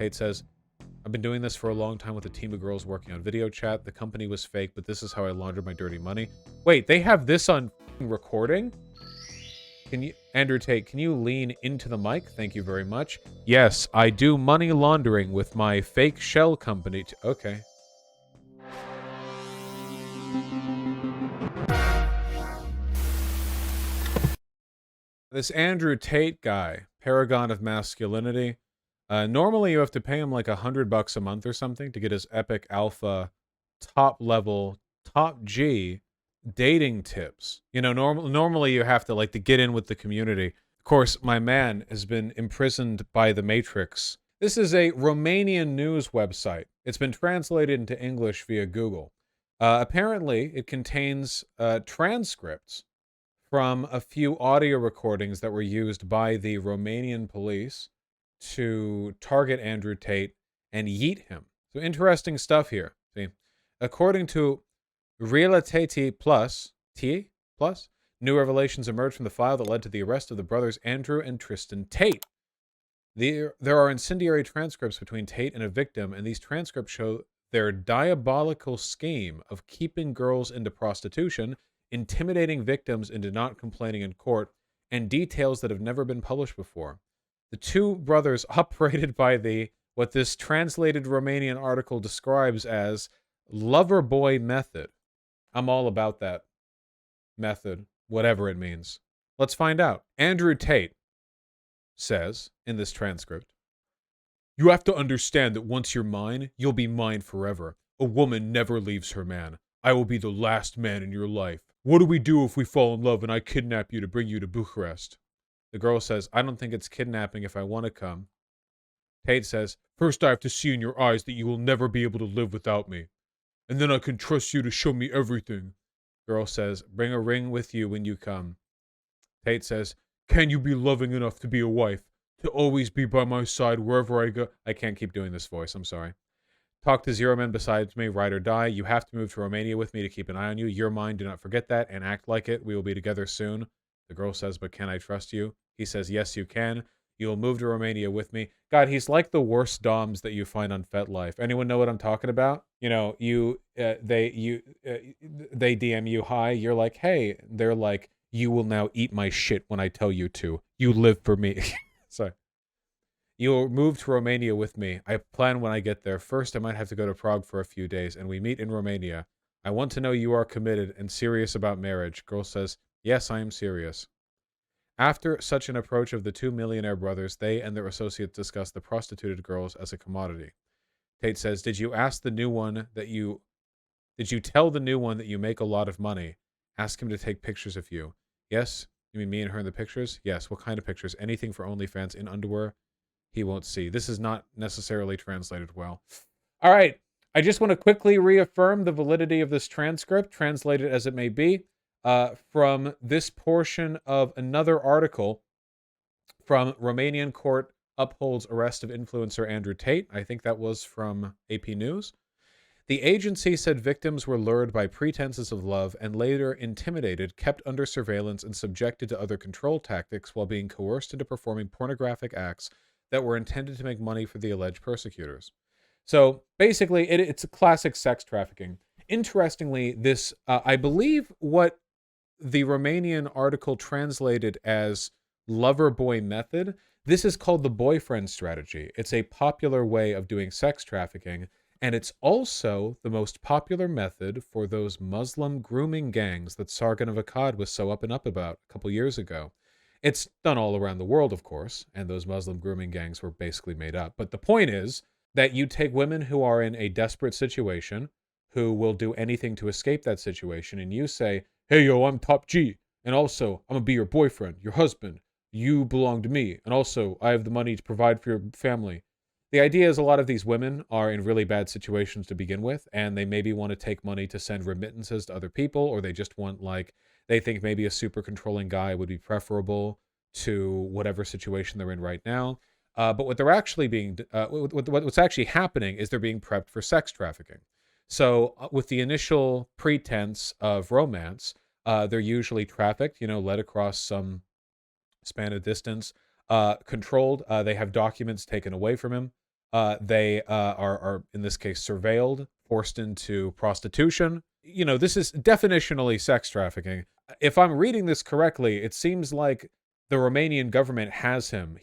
Tate says, I've been doing this for a long time with a team of girls working on video chat. The company was fake, but this is how I laundered my dirty money. Wait, they have this on recording? Can you, Andrew Tate, can you lean into the mic? Thank you very much. Yes, I do money laundering with my fake shell company. Okay. This Andrew Tate guy, paragon of masculinity. Normally you have to pay him like $100 a month or something to get his epic alpha, top level, top G dating tips. You know, normally you have to like to get in with the community. Of course, my man has been imprisoned by the Matrix. This is a Romanian news website. It's been translated into English via Google. Apparently, it contains transcripts from a few audio recordings that were used by the Romanian police to target Andrew Tate and yeet him. So interesting stuff here. See, according to Realitate Plus, new revelations emerged from the file that led to the arrest of the brothers Andrew and Tristan Tate. There are incendiary transcripts between Tate and a victim, and these transcripts show their diabolical scheme of keeping girls into prostitution, intimidating victims into not complaining in court, and details that have never been published before. The two brothers operated by what this translated Romanian article describes as loverboy method. I'm all about that method, whatever it means. Let's find out. Andrew Tate says in this transcript, "You have to understand that once you're mine, you'll be mine forever. A woman never leaves her man. I will be the last man in your life. What do we do if we fall in love and I kidnap you to bring you to Bucharest?" The girl says, "I don't think it's kidnapping if I want to come." Tate says, "First I have to see in your eyes that you will never be able to live without me. And then I can trust you to show me everything." Girl says, "Bring a ring with you when you come." Tate says, "Can you be loving enough to be a wife? To always be by my side wherever I go?" I can't keep doing this voice, I'm sorry. "Talk to zero men besides me, ride or die. You have to move to Romania with me to keep an eye on you. You're mine, do not forget that, and act like it. We will be together soon." The girl says, "But can I trust you?" He says, "Yes, you can. You will move to Romania with me." God, he's like the worst doms that you find on FetLife. Anyone know what I'm talking about? You know, they DM you hi. You're like, "Hey." They're like, "You will now eat my shit when I tell you to. You live for me." Sorry. "You'll move to Romania with me. I plan when I get there. First, I might have to go to Prague for a few days, and we meet in Romania. I want to know you are committed and serious about marriage." Girl says, "Yes, I am serious." After such an approach of the two millionaire brothers, they and their associates discuss the prostituted girls as a commodity. Tate says, Did you tell the new one that you make a lot of money? Ask him to take pictures of you." "Yes." "You mean me and her in the pictures?" "Yes." "What kind of pictures?" "Anything for OnlyFans in underwear he won't see." This is not necessarily translated well. All right. I just want to quickly reaffirm the validity of this transcript, translated as it may be, from this portion of another article from Romanian court upholds arrest of influencer Andrew Tate. I think that was from AP News. The agency said victims were lured by pretenses of love and later intimidated, kept under surveillance, and subjected to other control tactics while being coerced into performing pornographic acts that were intended to make money for the alleged persecutors. So basically, it's a classic sex trafficking. Interestingly, this, I believe what the Romanian article translated as loverboy method, this is called the boyfriend strategy. It's a popular way of doing sex trafficking, and it's also the most popular method for those Muslim grooming gangs that Sargon of Akkad was so up and up about a couple years ago. It's done all around the world, of course, and those Muslim grooming gangs were basically made up. But the point is that you take women who are in a desperate situation, who will do anything to escape that situation, and you say, "Hey, yo, I'm top G, and also, I'm gonna be your boyfriend, your husband. You belong to me, and also, I have the money to provide for your family." The idea is a lot of these women are in really bad situations to begin with, and they maybe want to take money to send remittances to other people, or they just want, like, they think maybe a super controlling guy would be preferable to whatever situation they're in right now. But what they're actually what's actually happening is they're being prepped for sex trafficking. So with the initial pretense of romance, they're usually trafficked, led across some span of distance, controlled. They have documents taken away from him. They are, in this case, surveilled, forced into prostitution. You know, this is definitionally sex trafficking. If I'm reading this correctly, it seems like the Romanian government has him.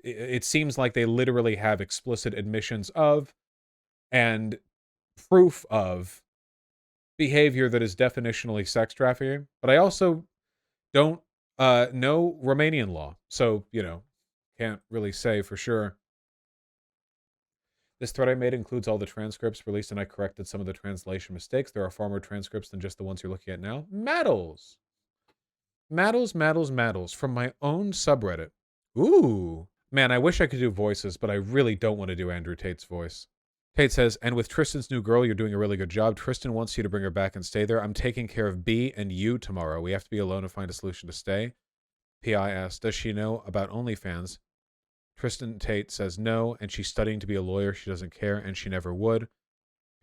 It seems like they literally have explicit admissions of and proof of behavior that is definitionally sex trafficking. But I also don't know Romanian law. So, you know, can't really say for sure. This thread I made includes all the transcripts released, and I corrected some of the translation mistakes. There are far more transcripts than just the ones you're looking at now. Maddles! Maddles from my own subreddit. Ooh. Man, I wish I could do voices, but I really don't want to do Andrew Tate's voice. Tate says, and with Tristan's new girl, you're doing a really good job. Tristan wants you to bring her back and stay there. I'm taking care of B and you tomorrow. We have to be alone and find a solution to stay. P.I. asks, does she know about OnlyFans? Tristan Tate says no, and she's studying to be a lawyer. She doesn't care, and she never would.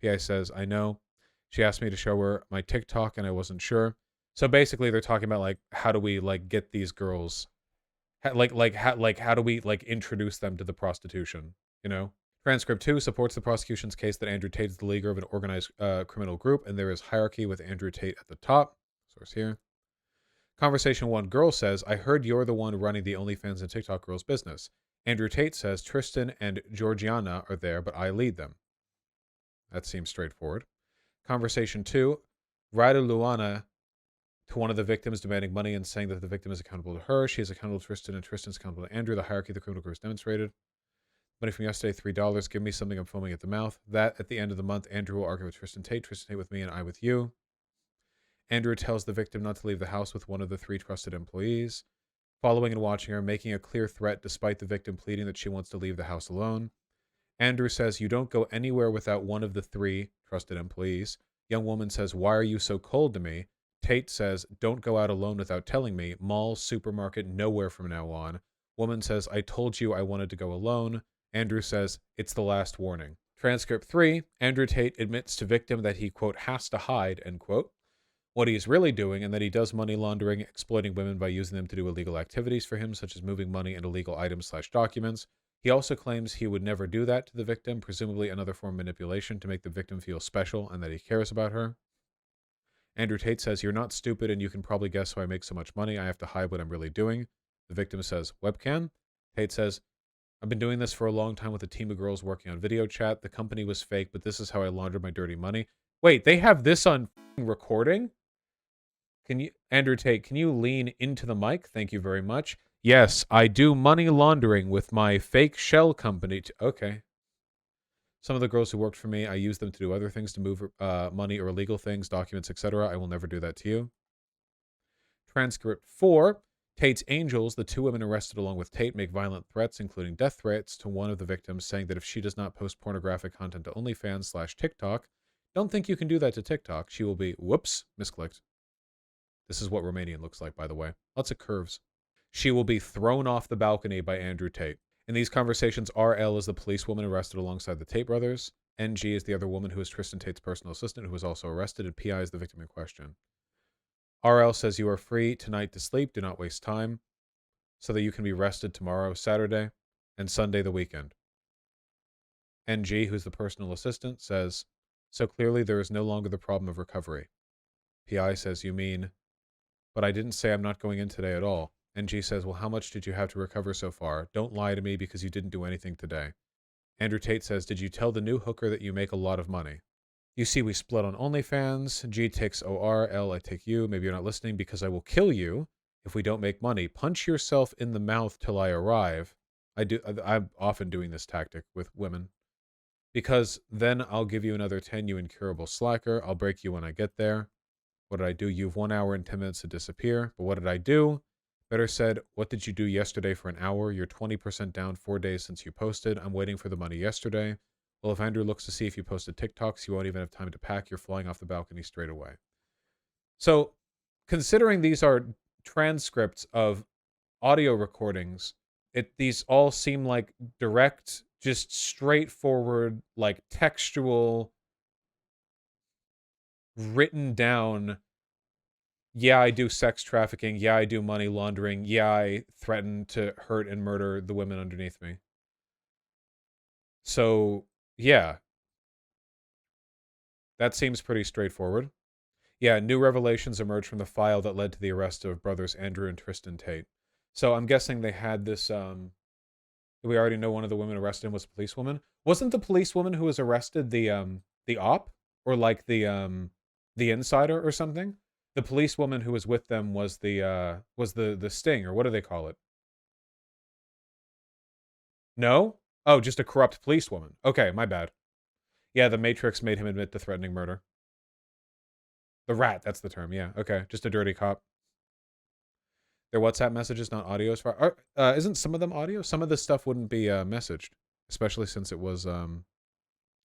P.I. says, I know. She asked me to show her my TikTok, and I wasn't sure. So basically, they're talking about, like, how do we, like, get these girls... how do we, like, introduce them to the prostitution, you know? Transcript 2 supports the prosecution's case that Andrew Tate is the leader of an organized criminal group, and there is hierarchy with Andrew Tate at the top. Source here. Conversation 1, girl says, I heard you're the one running the OnlyFans and TikTok girls business. Andrew Tate says, Tristan and Georgiana are there, but I lead them. That seems straightforward. Conversation 2, Radu Luana to one of the victims demanding money and saying that the victim is accountable to her. She is accountable to Tristan, and Tristan's accountable to Andrew. The hierarchy of the criminal group is demonstrated. Money from yesterday, $3. Give me something, I'm foaming at the mouth. That, at the end of the month, Andrew will argue with Tristan Tate with me, and I with you. Andrew tells the victim not to leave the house with one of the 3 trusted employees. Following and watching her, making a clear threat despite the victim pleading that she wants to leave the house alone. Andrew says, you don't go anywhere without one of the 3 trusted employees. Young woman says, why are you so cold to me? Tate says, don't go out alone without telling me. Mall, supermarket, nowhere from now on. Woman says, I told you I wanted to go alone. Andrew says, it's the last warning. Transcript 3, Andrew Tate admits to victim that he, quote, has to hide, end quote, what he is really doing, and that he does money laundering, exploiting women by using them to do illegal activities for him, such as moving money and illegal items/documents. He also claims he would never do that to the victim, presumably another form of manipulation to make the victim feel special and that he cares about her. Andrew Tate says, you're not stupid and you can probably guess how I make so much money. I have to hide what I'm really doing. The victim says, webcam? Tate says, I've been doing this for a long time with a team of girls working on video chat. The company was fake, but this is how I laundered my dirty money. Wait, they have this on recording? Andrew Tate, can you lean into the mic? Thank you very much. Yes, I do money laundering with my fake shell company. Okay. Some of the girls who worked for me, I use them to do other things, to move money or illegal things, documents, etc. I will never do that to you. Transcript 4, Tate's angels, the 2 women arrested along with Tate, make violent threats, including death threats, to one of the victims, saying that if she does not post pornographic content to OnlyFans/TikTok, don't think you can do that to TikTok, she will be, whoops, misclicked. This is what Romanian looks like, by the way. Lots of curves. She will be thrown off the balcony by Andrew Tate. In these conversations, RL is the policewoman arrested alongside the Tate brothers. NG is the other woman who is Tristan Tate's personal assistant who was also arrested, and PI is the victim in question. RL says, you are free tonight to sleep. Do not waste time so that you can be rested tomorrow, Saturday, and Sunday, the weekend. NG, who's the personal assistant, says, so clearly there is no longer the problem of recovery. PI says, you mean... But I didn't say I'm not going in today at all. NG says, well, how much did you have to recover so far? Don't lie to me because you didn't do anything today. Andrew Tate says, did you tell the new hooker that you make a lot of money? You see, we split on OnlyFans. G takes OR. L, I take you. Maybe you're not listening because I will kill you if we don't make money. Punch yourself in the mouth till I arrive. I'm often doing this tactic with women. Because then I'll give you another 10, you incurable slacker. I'll break you when I get there. What did I do? You have 1 hour and 10 minutes to disappear. But what did I do? Better said, what did you do yesterday for an hour? You're 20% down 4 days since you posted. I'm waiting for the money yesterday. Well, if Andrew looks to see if you posted TikToks, you won't even have time to pack. You're flying off the balcony straight away. So, considering these are transcripts of audio recordings, these all seem like direct, just straightforward, like textual, written down, yeah, I do sex trafficking, yeah, I do money laundering, yeah, I threaten to hurt and murder the women underneath me. So, yeah, that seems pretty straightforward. Yeah, new revelations emerged from the file that led to the arrest of brothers Andrew and Tristan Tate. So I'm guessing they had this. We already know one of the women arrested him was a policewoman. Wasn't the policewoman who was arrested the op or like the insider or something? The policewoman who was with them was the sting, or what do they call it? No? Oh, just a corrupt policewoman. Okay, my bad. Yeah, the Matrix made him admit to threatening murder. The rat, that's the term. Yeah, okay, just a dirty cop. Their WhatsApp messages, not audio. As far isn't some of them audio? Some of this stuff wouldn't be messaged, especially since it was done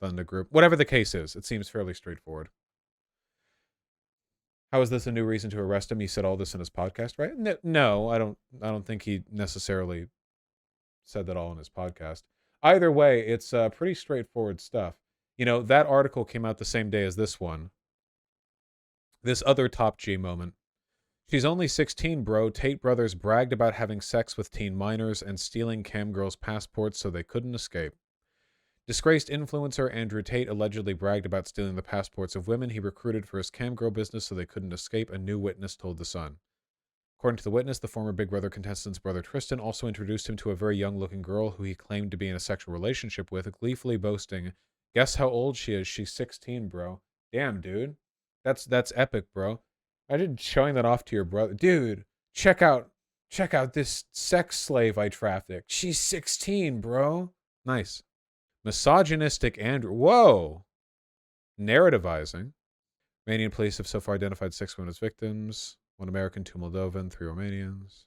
to group. Whatever the case is, it seems fairly straightforward. How is this a new reason to arrest him? He said all this in his podcast, right? No, I don't. I don't think he necessarily said that all in his podcast. Either way, it's pretty straightforward stuff. You know, that article came out the same day as this one. This other top G moment. She's only 16, bro. Tate brothers bragged about having sex with teen minors and stealing cam girls' passports so they couldn't escape. Disgraced influencer Andrew Tate allegedly bragged about stealing the passports of women he recruited for his cam girl business so they couldn't escape, a new witness told The Sun. According to the witness, the former Big Brother contestant's brother Tristan also introduced him to a very young-looking girl who he claimed to be in a sexual relationship with, gleefully boasting, "Guess how old she is? She's 16, bro." Damn, dude. That's epic, bro. I did showing that off to your brother. Dude, check out this sex slave I trafficked. She's 16, bro. Nice. Misogynistic Andrew. Whoa. Narrativizing. Romanian police have so far identified 6 women as victims. 1 American, 2 Moldovan, 3 Romanians.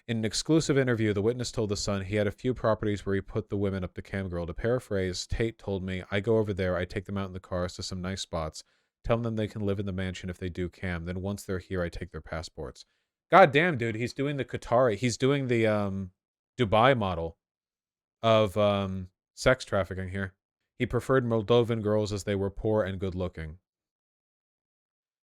In an exclusive interview, the witness told The Sun he had a few properties where he put the women up to cam girl. To paraphrase, Tate told me, "I go over there, I take them out in the cars to some nice spots, tell them they can live in the mansion if they do cam. Then once they're here, I take their passports." God damn, dude, he's doing the Qatari. He's doing the Dubai model of sex trafficking here. He preferred Moldovan girls as they were poor and good looking.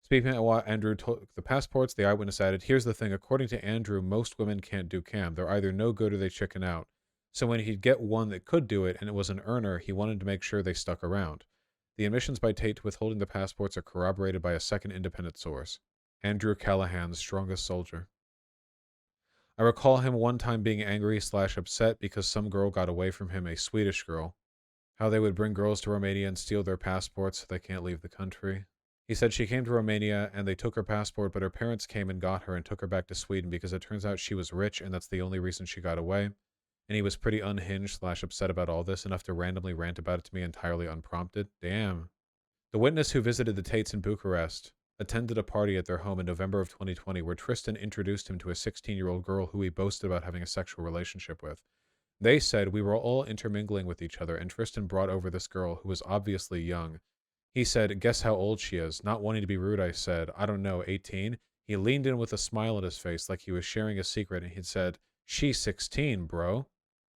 Speaking at what Andrew took the passports, the eyewitness added, "Here's the thing. According to Andrew, most women can't do cam. They're either no good or they chicken out. So when he'd get one that could do it and it was an earner, he wanted to make sure they stuck around." The admissions by Tate to withholding the passports are corroborated by a second independent source. Andrew Callahan's strongest soldier. "I recall him one time being angry/upset because some girl got away from him, a Swedish girl. How they would bring girls to Romania and steal their passports so they can't leave the country. He said she came to Romania and they took her passport, but her parents came and got her and took her back to Sweden because it turns out she was rich and that's the only reason she got away. And he was pretty unhinged/upset about all this, enough to randomly rant about it to me entirely unprompted." Damn. The witness who visited the Tates in Bucharest attended a party at their home in November of 2020 where Tristan introduced him to a 16-year-old girl who he boasted about having a sexual relationship with. They said, "We were all intermingling with each other and Tristan brought over this girl who was obviously young. He said, 'Guess how old she is?' Not wanting to be rude, I said, 'I don't know, 18? He leaned in with a smile on his face like he was sharing a secret and he said, 'She's 16, bro.'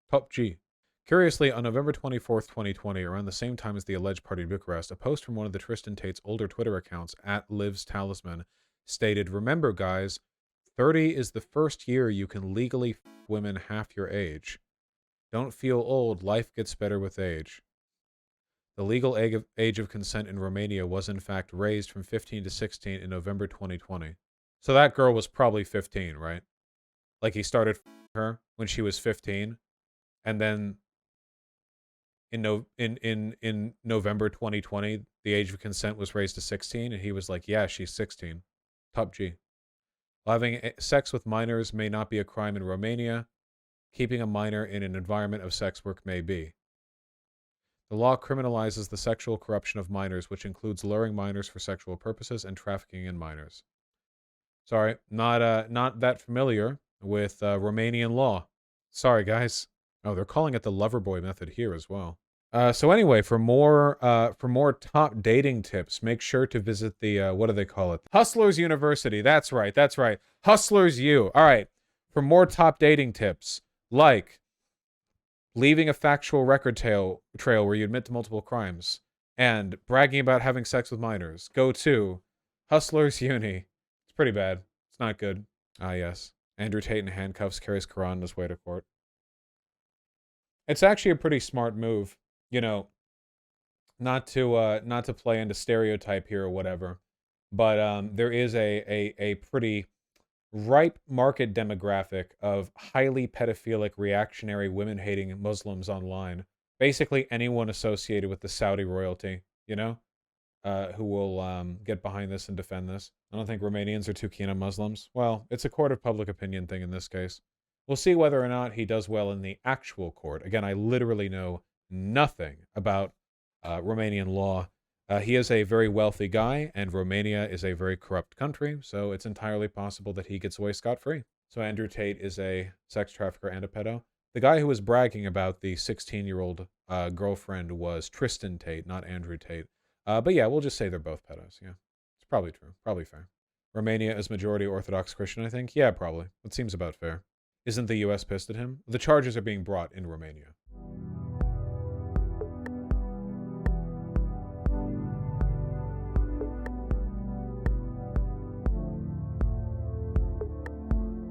Top G." Curiously, on November 24th, 2020, around the same time as the alleged party in Bucharest, a post from one of the Tristan Tate's older Twitter accounts, @LivesTalisman, stated, "Remember, guys, 30 is the first year you can legally f women half your age. Don't feel old, life gets better with age." The legal age of consent in Romania was in fact raised from 15 to 16 in November 2020. So that girl was probably 15, right? Like he started her when she was 15, and then in November 2020, the age of consent was raised to 16, and he was like, "Yeah, she's 16." Top G. While having sex with minors may not be a crime in Romania, keeping a minor in an environment of sex work may be. The law criminalizes the sexual corruption of minors, which includes luring minors for sexual purposes and trafficking in minors. Sorry, not that familiar with Romanian law. Sorry, guys. Oh, they're calling it the loverboy method here as well. So anyway, for more top dating tips, make sure to visit the what do they call it? Hustlers University. That's right. That's right. Hustlers U. All right. For more top dating tips, like leaving a factual record trail where you admit to multiple crimes, and bragging about having sex with minors, go to Hustlers Uni. It's pretty bad. It's not good. Ah, yes. Andrew Tate in handcuffs carries Quran on his way to court. It's actually a pretty smart move, you know, not to play into stereotype here or whatever, but there is a pretty ripe market demographic of highly pedophilic, reactionary, women-hating Muslims online. Basically, anyone associated with the Saudi royalty, you know, who will get behind this and defend this. I don't think Romanians are too keen on Muslims. Well, it's a court of public opinion thing in this case. We'll see whether or not he does well in the actual court. Again, I literally know nothing about Romanian law. He is a very wealthy guy, and Romania is a very corrupt country, so it's entirely possible that he gets away scot-free. So Andrew Tate is a sex trafficker and a pedo. The guy who was bragging about the 16-year-old girlfriend was Tristan Tate, not Andrew Tate. But yeah, we'll just say they're both pedos. Yeah, it's probably true. Probably fair. Romania is majority Orthodox Christian, I think. Yeah, probably. That seems about fair. Isn't the U.S. pissed at him? The charges are being brought in Romania.